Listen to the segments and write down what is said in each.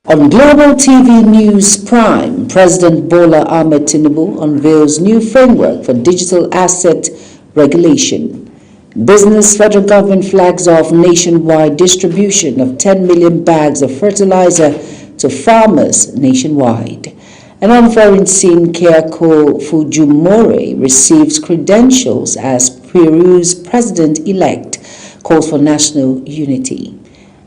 On Global TV News Prime, President Bola Ahmed Tinubu unveils new framework for digital asset regulation. Business federal government flags off nationwide distribution of 10 million bags of fertilizer to farmers nationwide. And on foreign scene, Keiko Fujimori receives credentials as Peru's president-elect, calls for national unity.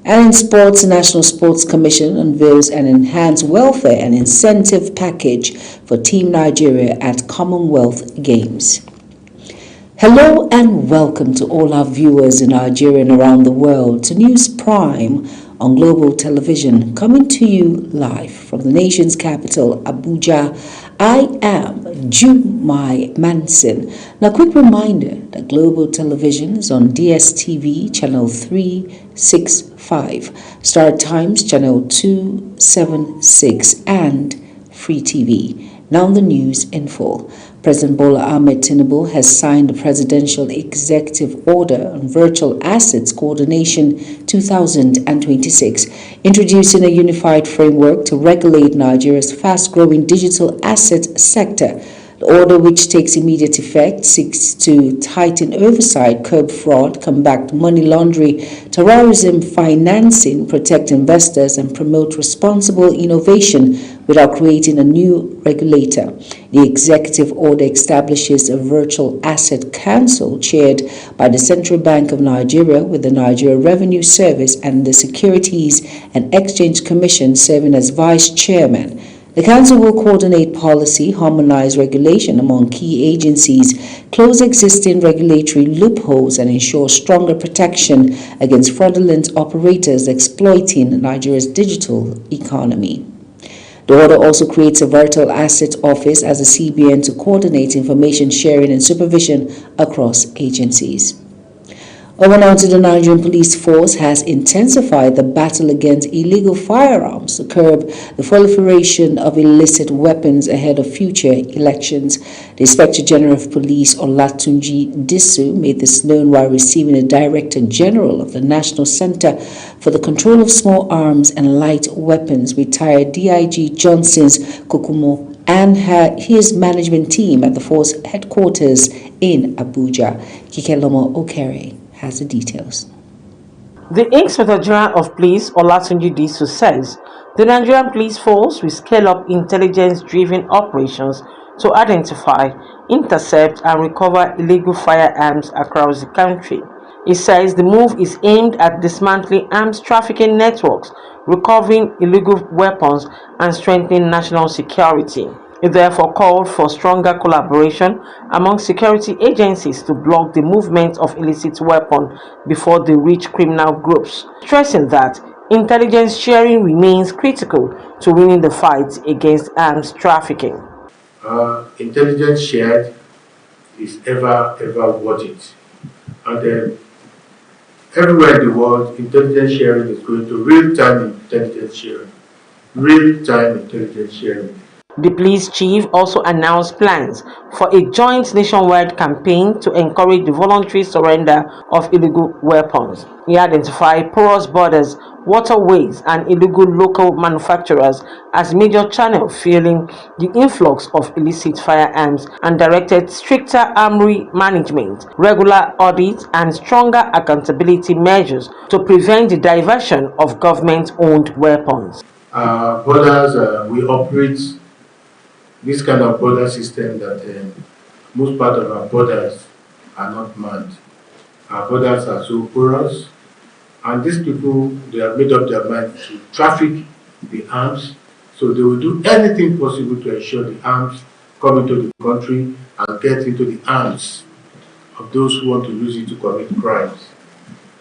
And in sports, the National Sports Commission unveils an enhanced welfare and incentive package for Team Nigeria at Commonwealth Games. Hello and welcome to all our viewers in Nigeria and around the world to News Prime on Global Television, coming to you live from the nation's capital, Abuja. I am Jumai Manson. Now, quick reminder that Global Television is on DSTV channel 365, Star Times channel 276, and Free TV. Now the news in full. President Bola Ahmed Tinubu has signed the Presidential Executive Order on Virtual Assets Coordination 2026, introducing a unified framework to regulate Nigeria's fast-growing digital asset sector. The order, which takes immediate effect, seeks to tighten oversight, curb fraud, combat money laundering, terrorism financing, protect investors, and promote responsible innovation without creating a new regulator. The executive order establishes a virtual asset council chaired by the Central Bank of Nigeria, with the Nigeria Revenue Service and the Securities and Exchange Commission serving as vice chairman. The Council will coordinate policy, harmonize regulation among key agencies, close existing regulatory loopholes, and ensure stronger protection against fraudulent operators exploiting Nigeria's digital economy. The order also creates a virtual asset office as a CBN to coordinate information sharing and supervision across agencies. Over now to the Nigerian police force has intensified the battle against illegal firearms to curb the proliferation of illicit weapons ahead of future elections. The Inspector General of Police, Olatunji Disu, made this known while receiving the Director General of the National Center for the Control of Small Arms and Light Weapons, retired DIG Johnson's Kokumo, and his management team at the force headquarters in Abuja. Kikelomo Okere has the details. The Inspector General of Police, Olatunji Disu, says the Nigerian police force will scale up intelligence-driven operations to identify, intercept, and recover illegal firearms across the country. He says the move is aimed at dismantling arms trafficking networks, recovering illegal weapons, and strengthening national security. It therefore called for stronger collaboration among security agencies to block the movement of illicit weapons before they reach criminal groups, stressing that intelligence sharing remains critical to winning the fight against arms trafficking. Intelligence shared is ever worth it. And everywhere in the world, intelligence sharing is going to real-time intelligence sharing. Real-time intelligence sharing. The police chief also announced plans for a joint nationwide campaign to encourage the voluntary surrender of illegal weapons. He identified porous borders, waterways, and illegal local manufacturers as major channels fueling the influx of illicit firearms and directed stricter armory management, regular audits, and stronger accountability measures to prevent the diversion of government-owned weapons. Borders, we operate this kind of border system that most part of our borders are not manned. Our borders are so porous, and these people, they have made up their mind to traffic the arms, so they will do anything possible to ensure the arms come into the country and get into the hands of those who want to use it to commit crimes.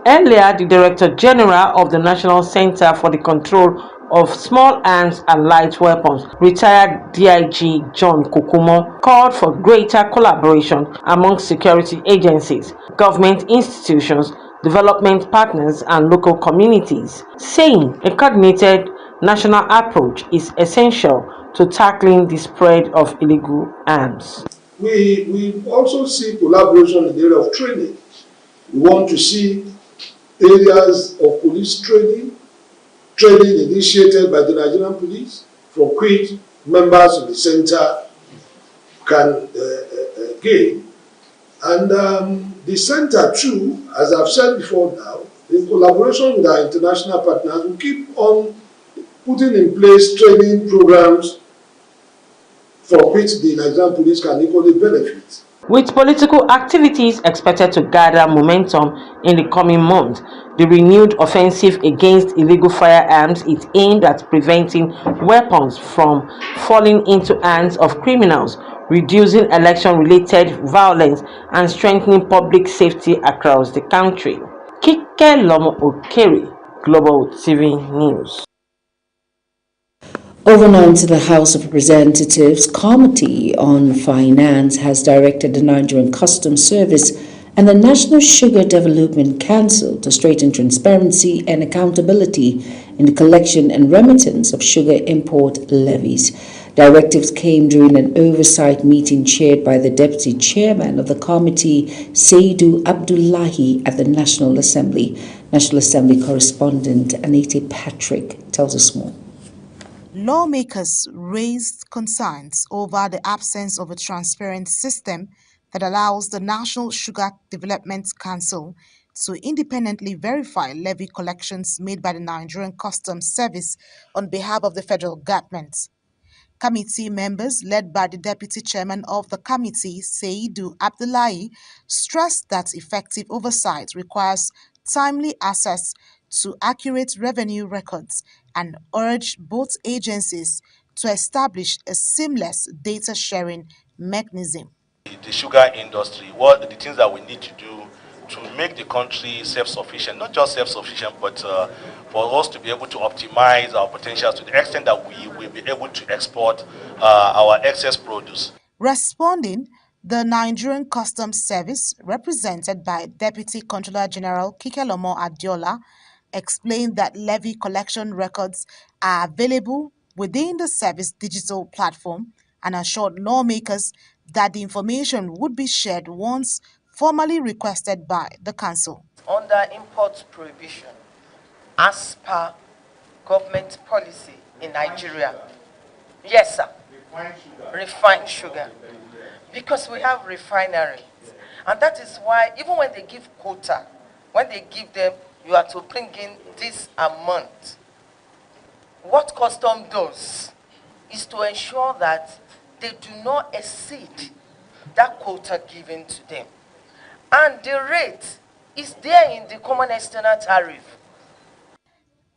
Earlier, the Director General of the National Center for the Control of Small Arms and Light Weapons, retired DIG John Kokumo, called for greater collaboration among security agencies, government institutions, development partners, and local communities, saying a coordinated national approach is essential to tackling the spread of illegal arms. We also see collaboration in the area of training. We want to see areas of police training training initiated by the Nigerian police, for which members of the center can gain. And the center too, as I've said before now, in collaboration with our international partners, will keep on putting in place training programs for which the Nigerian police can equally benefit. With political activities expected to gather momentum in the coming months, the renewed offensive against illegal firearms is aimed at preventing weapons from falling into hands of criminals, reducing election-related violence, and strengthening public safety across the country. Kike Lomo Okere, Global TV News. Overnight, the House of Representatives Committee on Finance has directed the Nigerian Customs Service and the National Sugar Development Council to strengthen transparency and accountability in the collection and remittance of sugar import levies. Directives came during an oversight meeting chaired by the Deputy Chairman of the committee, Saidu Abdullahi, at the National Assembly. National Assembly correspondent Anita Patrick tells us more. Lawmakers raised concerns over the absence of a transparent system that allows the National Sugar Development Council to independently verify levy collections made by the Nigerian Customs Service on behalf of the federal government. Committee members, led by the Deputy Chairman of the committee, Saidu Abdullahi, stressed that effective oversight requires timely access to accurate revenue records and urged both agencies to establish a seamless data sharing mechanism. The sugar industry, what the things that we need to do to make the country self-sufficient, not just self-sufficient, but for us to be able to optimize our potential to the extent that we will be able to export our excess produce. Responding, the Nigerian Customs Service, represented by Deputy Controller General Kike Lomo Adiola, explained that levy collection records are available within the service digital platform and assured lawmakers that the information would be shared once formally requested by the council. Under import prohibition, as per government policy in Nigeria, yes sir, refined sugar, because we have refineries, and that is why even when they give quota, when they give them, you are to bring in this amount. What custom does is to ensure that they do not exceed that quota given to them. And the rate is there in the common external tariff.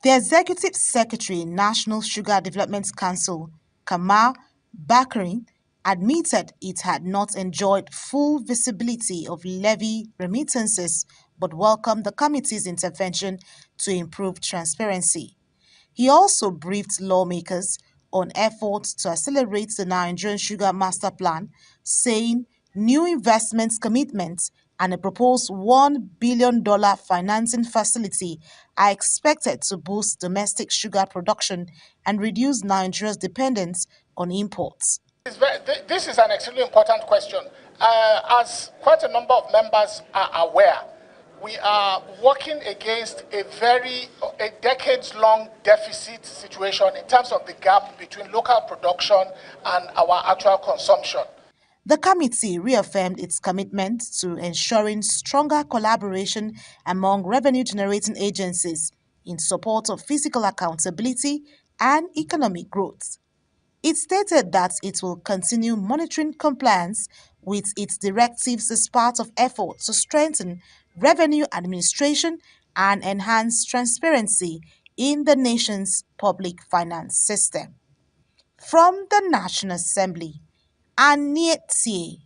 The Executive Secretary, National Sugar Development Council, Kamal Bakari, admitted it had not enjoyed full visibility of levy remittances but welcomed the committee's intervention to improve transparency. He also briefed lawmakers on efforts to accelerate the Nigerian Sugar Master Plan, saying new investment commitments and a proposed $1 billion financing facility are expected to boost domestic sugar production and reduce Nigeria's dependence on imports. This is an extremely important question. As quite a number of members are aware, we are working against a decades-long deficit situation in terms of the gap between local production and our actual consumption. The committee reaffirmed its commitment to ensuring stronger collaboration among revenue-generating agencies in support of fiscal accountability and economic growth. It stated that it will continue monitoring compliance with its directives as part of efforts to strengthen revenue administration and enhance transparency in the nation's public finance system. From the National Assembly, Anita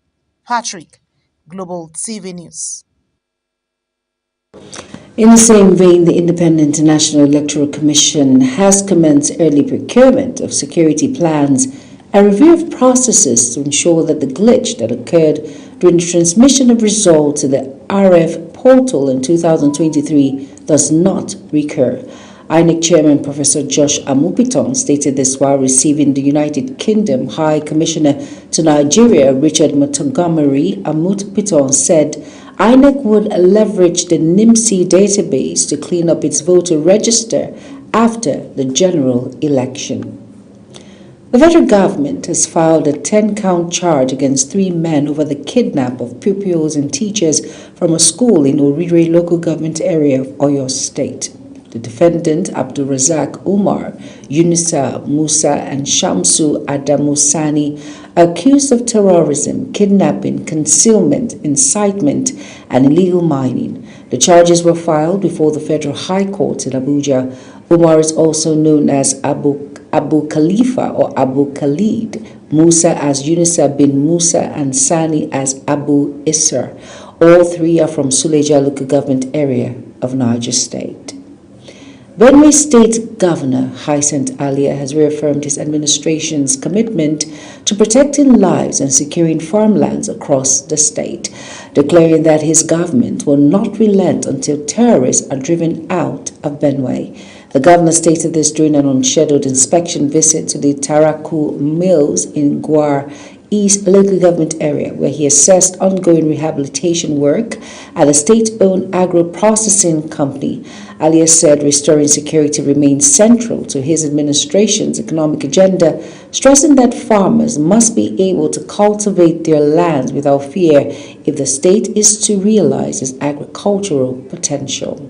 Patrick, Global TV News. In the same vein, the Independent National Electoral Commission has commenced early procurement of security plans and review of processes to ensure that the glitch that occurred during the transmission of results to the RF portal in 2023 does not recur. INEC Chairman Professor Josh Amupiton stated this while receiving the United Kingdom High Commissioner to Nigeria, Richard Montgomery. Amupiton said INEC would leverage the NIMSI database to clean up its voter register after the general election. The federal government has filed a 10-count charge against 3 men over the kidnap of pupils and teachers from a school in Orire local government area of Oyo State. The defendant, Abdul Razak Umar, Yunusa Musa, and Shamsu Adamusani, are accused of terrorism, kidnapping, concealment, incitement, and illegal mining. The charges were filed before the Federal High Court in Abuja. Umar is also known as Abu Khalifa or Abu Khalid, Musa as Yunusa bin Musa, and Sani as Abu Isser. All 3 are from Suleja local government area of Niger State. Benue State Governor Hyacinth Alia has reaffirmed his administration's commitment to protecting lives and securing farmlands across the state, declaring that his government will not relent until terrorists are driven out of Benue. The governor stated this during an unscheduled inspection visit to the Taraku Mills in Gwar East local government area, where he assessed ongoing rehabilitation work at a state-owned agro-processing company. Alia said restoring security remains central to his administration's economic agenda, stressing that farmers must be able to cultivate their lands without fear if the state is to realize its agricultural potential.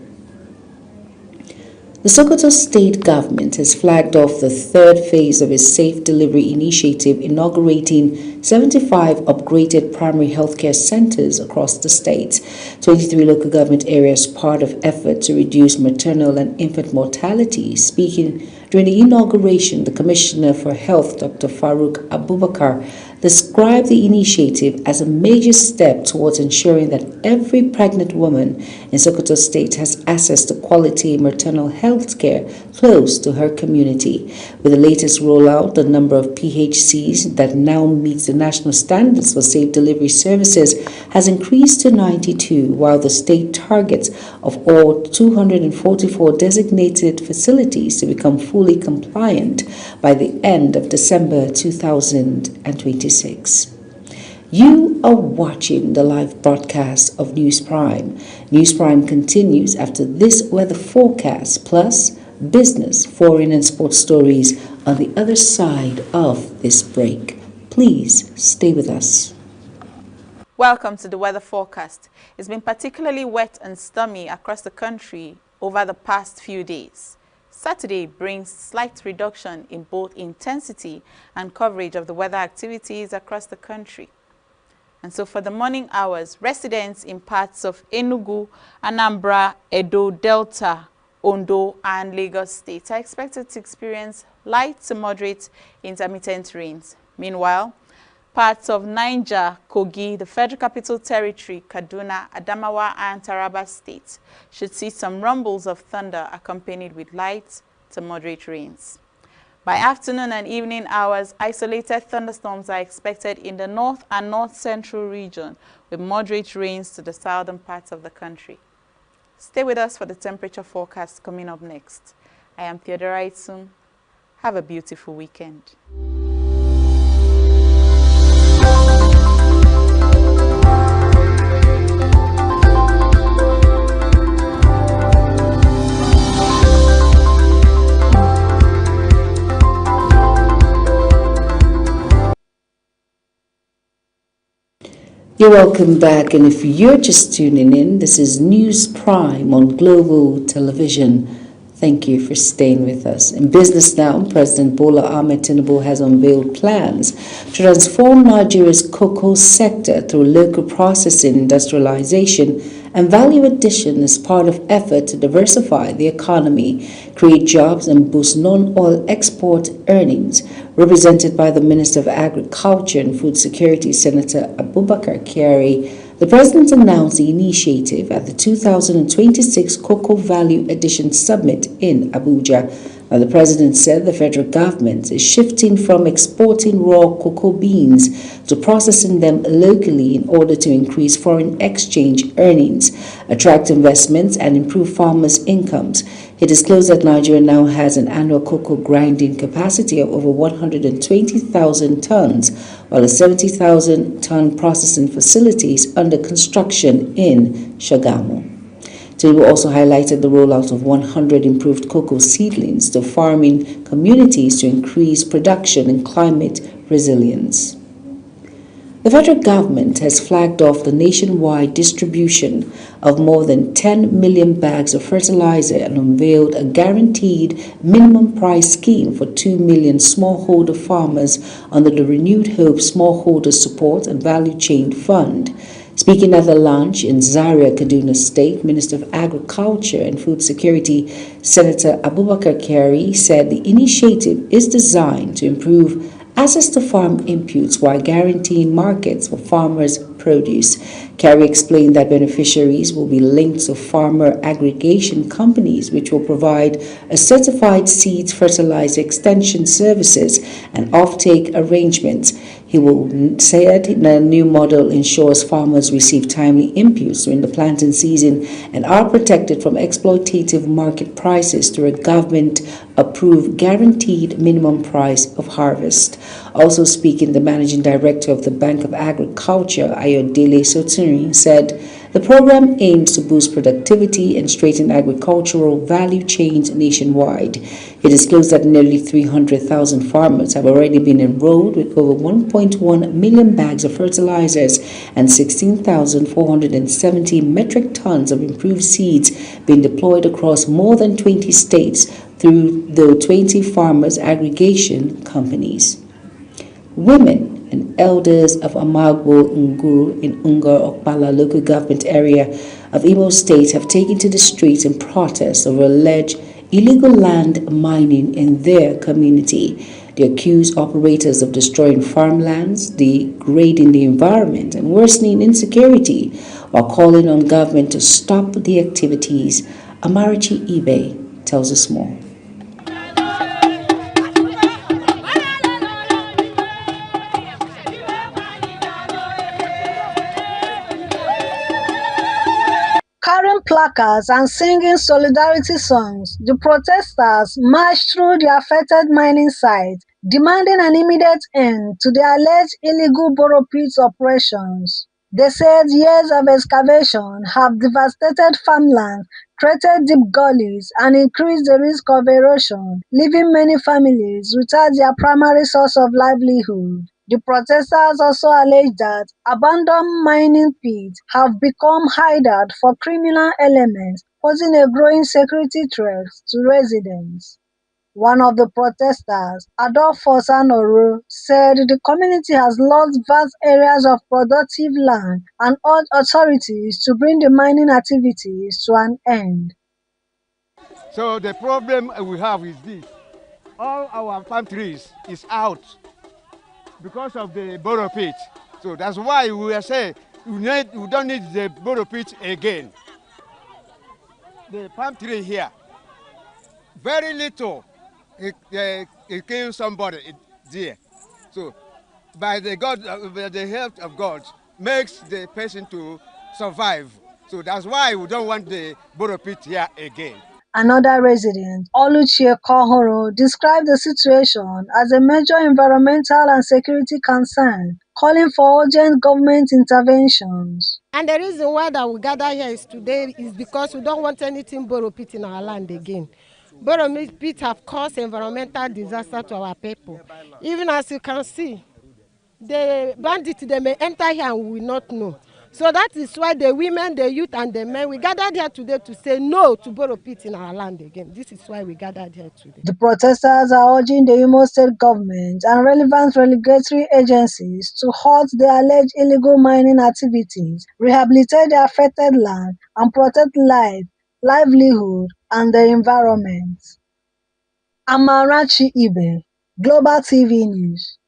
The Sokoto state government has flagged off the 3rd phase of its Safe Delivery initiative, inaugurating 75 upgraded primary healthcare centers across the state. 23 local government areas part of effort to reduce maternal and infant mortality. Speaking during the inauguration, the Commissioner for Health, Dr. Farouk Abubakar, described the initiative as a major step towards ensuring that every pregnant woman in Sokoto State has access to quality maternal health care close to her community. With the latest rollout, the number of PHCs that now meets the national standards for safe delivery services has increased to 92, while the state targets of all 244 designated facilities to become fully compliant by the end of December 2026. You are watching the live broadcast of News Prime. News Prime continues after this weather forecast, plus business, foreign and sports stories on the other side of this break. Please stay with us. Welcome to the weather forecast. It's been particularly wet and stormy across the country over the past few days. Saturday brings slight reduction in both intensity and coverage of the weather activities across the country. And so for the morning hours, residents in parts of Enugu, Anambra, Edo, Delta, Ondo, and Lagos states are expected to experience light to moderate intermittent rains. Meanwhile, parts of Niger, Kogi, the Federal Capital Territory, Kaduna, Adamawa, and Taraba states should see some rumbles of thunder accompanied with light to moderate rains. By afternoon and evening hours, isolated thunderstorms are expected in the north and north-central region, with moderate rains to the southern parts of the country. Stay with us for the temperature forecast coming up next. I am Theodora Itzum. Have a beautiful weekend. You're welcome back, and if you're just tuning in, this is News Prime on Global Television. Thank you for staying with us. In business now, President Bola Ahmed Tinubu has unveiled plans to transform Nigeria's cocoa sector through local processing, industrialization, and value addition as part of effort to diversify the economy, create jobs, and boost non-oil export earnings. Represented by the Minister of Agriculture and Food Security, Senator Abubakar Kyari, the President announced the initiative at the 2026 Cocoa Value Addition Summit in Abuja. Now, the President said the federal government is shifting from exporting raw cocoa beans to processing them locally in order to increase foreign exchange earnings, attract investments, and improve farmers' incomes. He disclosed that Nigeria now has an annual cocoa grinding capacity of over 120,000 tons, while a 70,000-ton processing facility is under construction in Shagamu. Tinubu also highlighted the rollout of 100 improved cocoa seedlings to farming communities to increase production and climate resilience. The federal government has flagged off the nationwide distribution of more than 10 million bags of fertilizer and unveiled a guaranteed minimum price scheme for 2 million smallholder farmers under the Renewed Hope Smallholder Support and Value Chain Fund. Speaking at the launch in Zaria, Kaduna State, Minister of Agriculture and Food Security, Senator Abubakar Kyari, said the initiative is designed to improve access to farm inputs while guaranteeing markets for farmers' produce. Kyari explained that beneficiaries will be linked to farmer aggregation companies, which will provide a certified seeds fertilizer extension services and offtake arrangements. He will say that the new model ensures farmers receive timely inputs during the planting season and are protected from exploitative market prices through a government-approved guaranteed minimum price of harvest. Also speaking, the managing director of the Bank of Agriculture, Ayodele Sotiri, said the program aims to boost productivity and strengthen agricultural value chains nationwide. He disclosed that nearly 300,000 farmers have already been enrolled with over 1.1 million bags of fertilizers and 16,470 metric tons of improved seeds being deployed across more than 20 states through the 20 farmers aggregation companies. Women and elders of Amagbo Nguru in Ungar Okpala local government area of Imo State have taken to the streets in protest over alleged illegal land mining in their community. They accuse operators of destroying farmlands, degrading the environment, and worsening insecurity, while calling on government to stop the activities. Amarachi Ibe tells us more. Carrying placards and singing solidarity songs, the protesters marched through the affected mining site, demanding an immediate end to the alleged illegal borrow pit operations. They said years of excavation have devastated farmland, created deep gullies, and increased the risk of erosion, leaving many families without their primary source of livelihood. The protesters also alleged that abandoned mining pits have become hideout for criminal elements, posing a growing security threat to residents. One of the protesters, Adolfo Sanoro, said the community has lost vast areas of productive land and urged authorities to bring the mining activities to an end. So the problem we have is this: all our palm trees is out because of the borrow pit. So that's why we are saying we don't need the borrow pit again. The palm tree here, very little, it kills somebody there. So by the help of God, makes the person to survive. So that's why we don't want the borrow pit here again. Another resident, Oluchie Kohoro, described the situation as a major environmental and security concern, calling for urgent government interventions. And the reason why that we gather here is today is because we don't want anything borrow pit in our land again. Borrow pit have caused environmental disaster to our people. Even as you can see, the bandits, they may enter here and we will not know. So that is why the women, the youth, and the men, we gathered here today to say no to borrow pit in our land again. This is why we gathered here today. The protesters are urging the Imo State government and relevant regulatory agencies to halt the alleged illegal mining activities, rehabilitate the affected land, and protect life, livelihood, and the environment. Amarachi Ibe, Global TV News.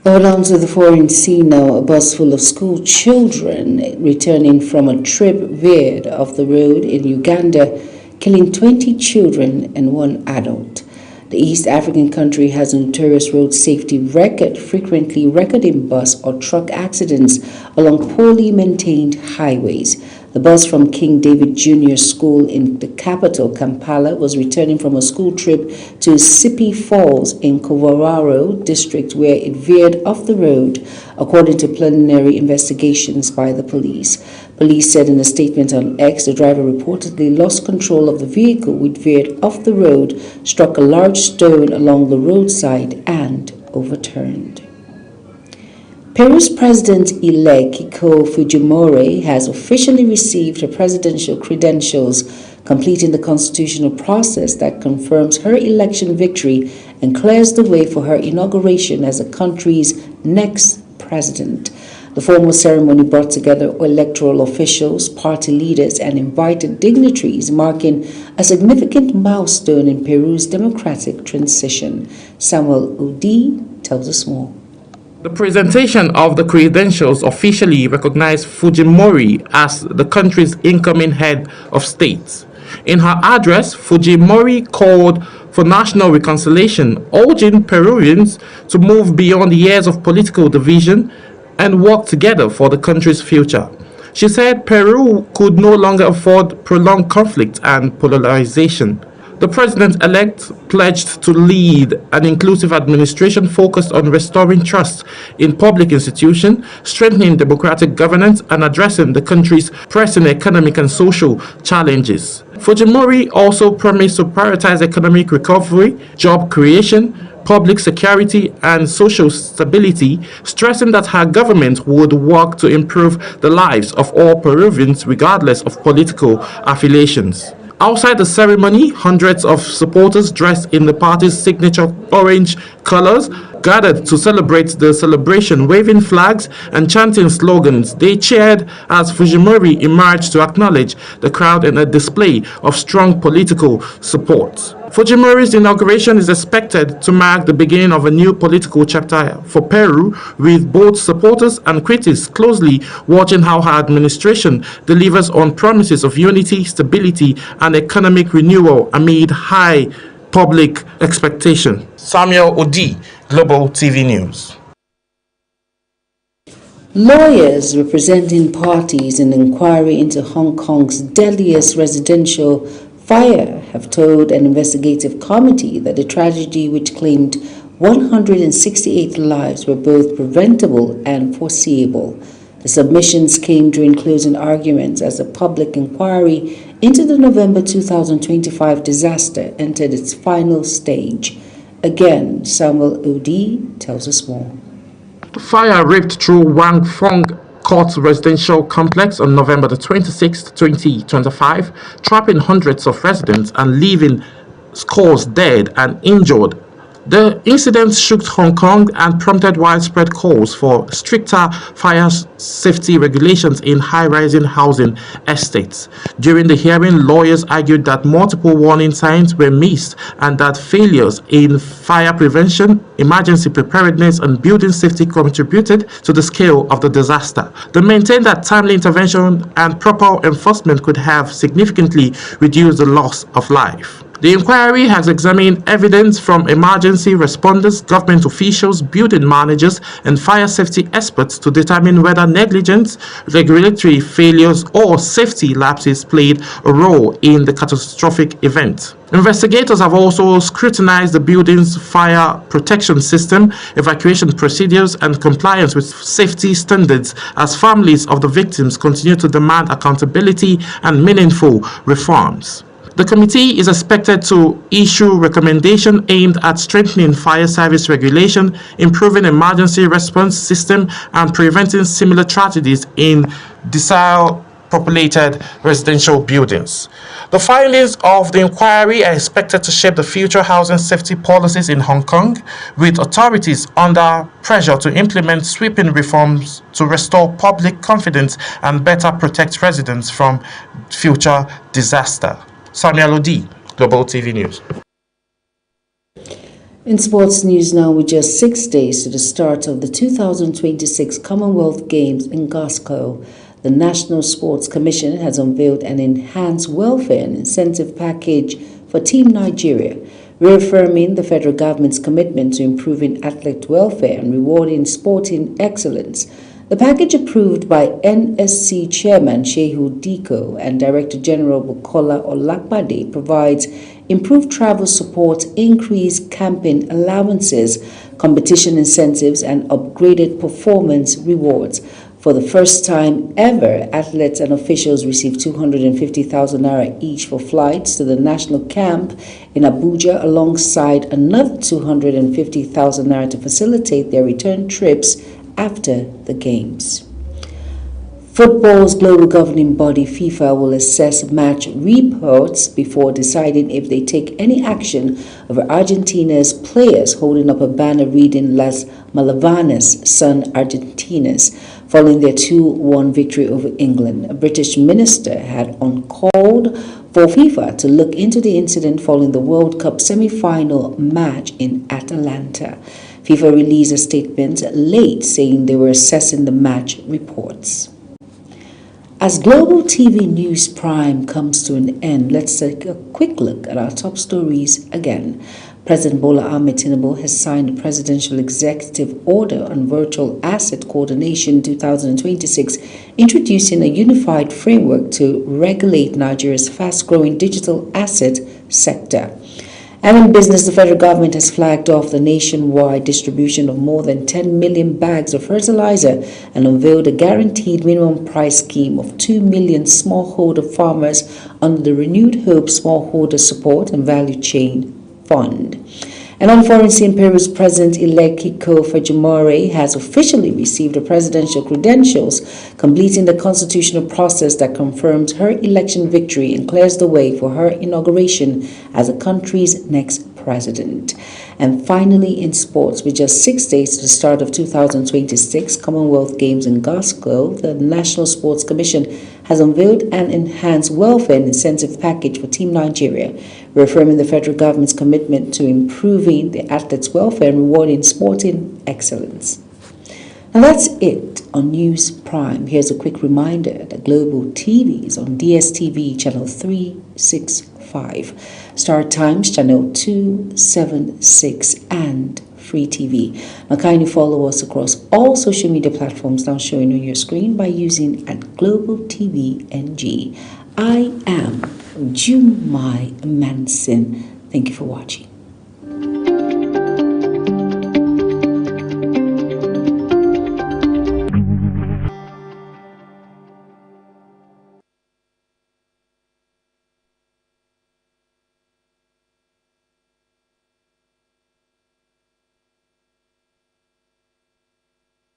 Hold on to the foreign scene now. A bus full of school children returning from a trip veered off the road in Uganda, killing 20 children and 1 adult. The East African country has a notorious road safety record, frequently recording bus or truck accidents along poorly maintained highways. The bus from King David Jr. School in the capital, Kampala, was returning from a school trip to Sipi Falls in Kovararo district, where it veered off the road, according to preliminary investigations by the police. Police said in a statement on X, the driver reportedly lost control of the vehicle, which veered off the road, struck a large stone along the roadside, and overturned. Peru's president-elect Keiko Fujimori has officially received her presidential credentials, completing the constitutional process that confirms her election victory and clears the way for her inauguration as the country's next president. The formal ceremony brought together electoral officials, party leaders, and invited dignitaries, marking a significant milestone in Peru's democratic transition. Samuel Udi tells us more. The presentation of the credentials officially recognized Fujimori as the country's incoming head of state. In her address, Fujimori called for national reconciliation, urging Peruvians to move beyond years of political division and work together for the country's future. She said Peru could no longer afford prolonged conflict and polarization. The president-elect pledged to lead an inclusive administration focused on restoring trust in public institutions, strengthening democratic governance, and addressing the country's pressing economic and social challenges. Fujimori also promised to prioritize economic recovery, job creation, public security, and social stability, stressing that her government would work to improve the lives of all Peruvians regardless of political affiliations. Outside the ceremony, hundreds of supporters dressed in the party's signature orange colors gathered to celebrate the celebration, waving flags and chanting slogans. They cheered as Fujimori emerged to acknowledge the crowd in a display of strong political support. Fujimori's inauguration is expected to mark the beginning of a new political chapter for Peru, with both supporters and critics closely watching how her administration delivers on promises of unity, stability, and economic renewal amid high public expectation. Samuel Odi, Global TV News. Lawyers representing parties in the inquiry into Hong Kong's deadliest residential fire have told an investigative committee that the tragedy, which claimed 168 lives, were both preventable and foreseeable. The submissions came during closing arguments as the public inquiry into the November 2025 disaster entered its final stage. Again, Samuel Odi tells us more. The fire ripped through Wang Fong Court residential complex on November the 26th, 2025, trapping hundreds of residents and leaving scores dead and injured. The incident shook Hong Kong and prompted widespread calls for stricter fire safety regulations in high-rising housing estates. During the hearing, lawyers argued that multiple warning signs were missed and that failures in fire prevention, emergency preparedness, and building safety contributed to the scale of the disaster. They maintained that timely intervention and proper enforcement could have significantly reduced the loss of life. The inquiry has examined evidence from emergency responders, government officials, building managers, and fire safety experts to determine whether negligence, regulatory failures, or safety lapses played a role in the catastrophic event. Investigators have also scrutinized the building's fire protection system, evacuation procedures, and compliance with safety standards as families of the victims continue to demand accountability and meaningful reforms. The committee is expected to issue recommendations aimed at strengthening fire service regulation, improving emergency response system, and preventing similar tragedies in decile-populated residential buildings. The findings of the inquiry are expected to shape the future housing safety policies in Hong Kong, with authorities under pressure to implement sweeping reforms to restore public confidence and better protect residents from future disaster. Samuel Odi, Global TV News. In sports news now, with just 6 days to the start of the 2026 Commonwealth Games in Glasgow, the National Sports Commission has unveiled an enhanced welfare and incentive package for Team Nigeria, reaffirming the federal government's commitment to improving athlete welfare and rewarding sporting excellence. The package, approved by NSC Chairman Shehu Diko and Director General Bukola Olakbade, provides improved travel support, increased camping allowances, competition incentives, and upgraded performance rewards. For the first time ever, athletes and officials received 250,000 naira each for flights to the national camp in Abuja, alongside another 250,000 naira to facilitate their return trips after the Games. Football's global governing body, FIFA, will assess match reports before deciding if they take any action over Argentina's players holding up a banner reading Las Malvanas son Argentinas following their 2-1 victory over England. A British minister had called for FIFA to look into the incident following the World Cup semi-final match in Atlanta. FIFA released a statement late saying they were assessing the match reports. As Global TV News Prime comes to an end, let's take a quick look at our top stories again. President Bola Ahmed Tinubu has signed a presidential executive order on virtual asset coordination 2026, introducing a unified framework to regulate Nigeria's fast-growing digital asset sector. And in business, the federal government has flagged off the nationwide distribution of more than 10 million bags of fertilizer and unveiled a guaranteed minimum price scheme of 2 million smallholder farmers under the Renewed Hope Smallholder Support and Value Chain Fund. And on foreign scene, Peru's President-elect Keiko Fujimori has officially received the presidential credentials, completing the constitutional process that confirms her election victory and clears the way for her inauguration as the country's next president. And finally, in sports, with just 6 days to the start of 2026 Commonwealth Games in Glasgow, the National Sports Commission has unveiled an enhanced welfare and incentive package for Team Nigeria, reaffirming the federal government's commitment to improving the athletes' welfare and rewarding sporting excellence. And that's it on News Prime. Here's a quick reminder that Global TV is on DSTV channel 365, Star Times channel 276, and Free TV. Now kindly follow us across all social media platforms now showing on your screen by using @Global TV NG. I am Jumai Manson. Thank you for watching.